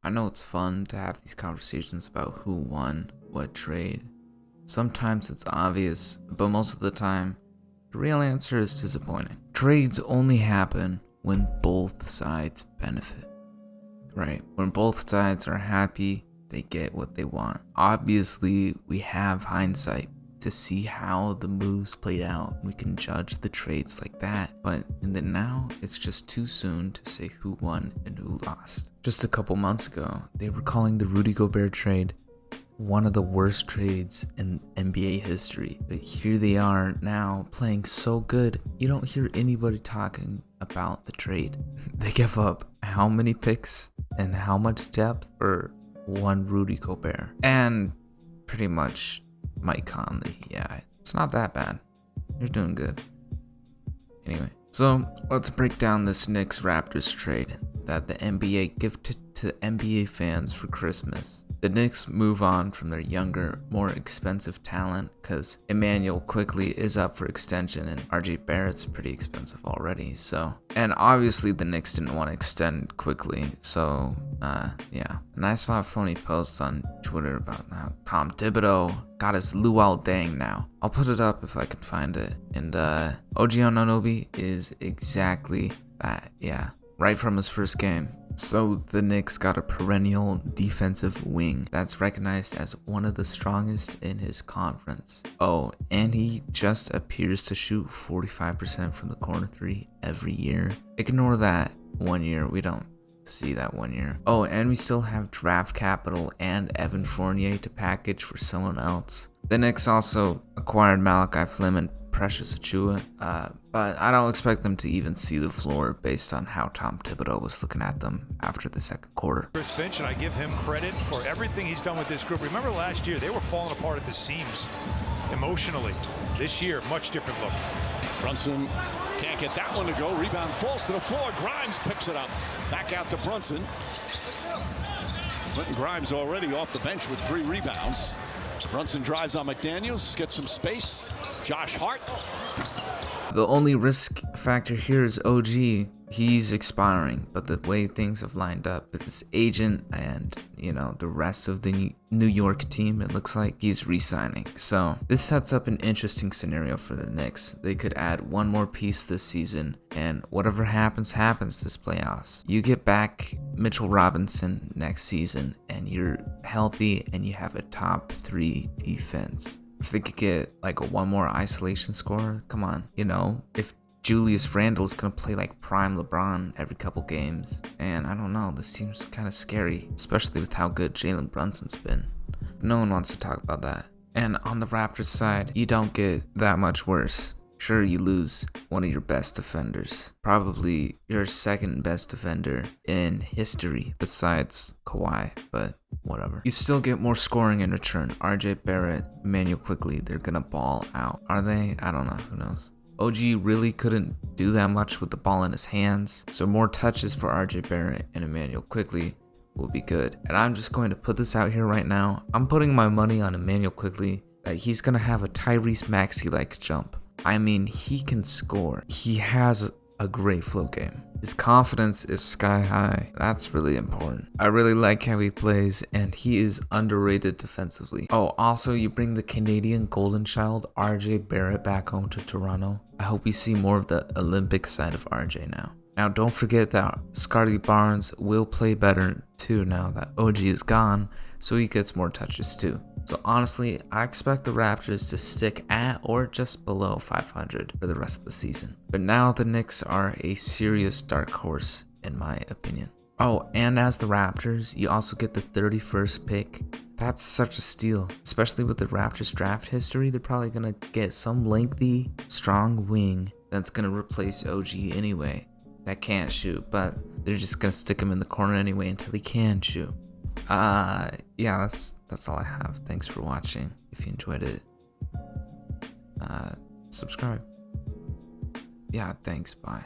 I know it's fun to have these conversations about who won what trade. Sometimes it's obvious, but most of the time, the real answer is disappointing. Trades only happen when both sides benefit, right? When both sides are happy, they get what they want. Obviously, we have hindsight to see how the moves played out. We can judge the trades like that, but in the now, it's just too soon to say who won and who lost. Just a couple months ago, they were calling the Rudy Gobert trade one of the worst trades in NBA history, but here they are now playing so good, you don't hear anybody talking about the trade. They give up how many picks and how much depth for one Rudy Gobert, and pretty much Mike Conley. Yeah, it's not that bad. You're doing good. Anyway, so let's break down this Knicks Raptors trade that the NBA gifted to NBA fans for Christmas. The Knicks move on from their younger, more expensive talent because Immanuel Quickley is up for extension and RJ Barrett's pretty expensive already. So, and obviously the Knicks didn't want to extend Quickley. So, yeah. And I saw funny posts on Twitter about how Tom Thibodeau got his Luol Deng now. I'll put it up if I can find it. And OG Anunoby is exactly that. Yeah, right from his first game. So the Knicks got a perennial defensive wing that's recognized as one of the strongest in his conference. Oh, and he just appears to shoot 45% from the corner three every year. Ignore that 1 year, we don't see that 1 year. Oh, and we still have draft capital and Evan Fournier to package for someone else. The Knicks also acquired Malachi Flynn and Precious Achiuwa, but I don't expect them to even see the floor based on how Tom Thibodeau was looking at them after the second quarter. Chris Finch, and I give him credit for everything he's done with this group. Remember last year, they were falling apart at the seams emotionally. This year, much different look. Brunson can't get that one to go. Rebound falls to the floor. Grimes picks it up. Back out to Brunson. Quentin Grimes already off the bench with 3 rebounds. Brunson drives on McDaniels, gets some space. Josh Hart. The only risk factor here is OG. He's expiring, but the way things have lined up with his agent and, the rest of the New York team, it looks like he's re-signing. So this sets up an interesting scenario for the Knicks. They could add one more piece this season, and whatever happens this playoffs. You get back Mitchell Robinson next season, and you're healthy, and you have a top 3 defense. If they could get like a one more isolation scorer, come on, if Julius Randle's gonna play like prime LeBron every couple games, and I don't know, this team's kind of scary, especially with how good Jalen Brunson's been. No one wants to talk about that. And on the Raptors side, you don't get that much worse. Sure, you lose one of your best defenders, probably your second best defender in history besides Kawhi, but whatever. You still get more scoring in return. RJ Barrett, Immanuel Quickley, they're gonna ball out. Are they? I don't know, who knows. OG really couldn't do that much with the ball in his hands, so more touches for RJ Barrett and Immanuel Quickley will be good. And I'm just going to put this out here right now. I'm putting my money on Immanuel Quickley that he's gonna have a Tyrese Maxey-like jump. I mean, he can score. He has a great flow game. His confidence is sky high. That's really important. I really like how he plays, and he is underrated defensively. Oh, also, you bring the Canadian golden child, RJ Barrett, back home to Toronto. I hope we see more of the Olympic side of RJ now. Now, don't forget that Scotty Barnes will play better too now that OG is gone, so he gets more touches too. So honestly, I expect the Raptors to stick at or just below 500 for the rest of the season. But now the Knicks are a serious dark horse in my opinion. Oh, and as the Raptors, you also get the 31st pick. That's such a steal, especially with the Raptors draft history. They're probably gonna get some lengthy, strong wing that's gonna replace OG anyway. That can't shoot, but they're just gonna stick him in the corner anyway until he can shoot. Yeah, that's all I have. Thanks for watching. If you enjoyed it, subscribe. Yeah, thanks. Bye.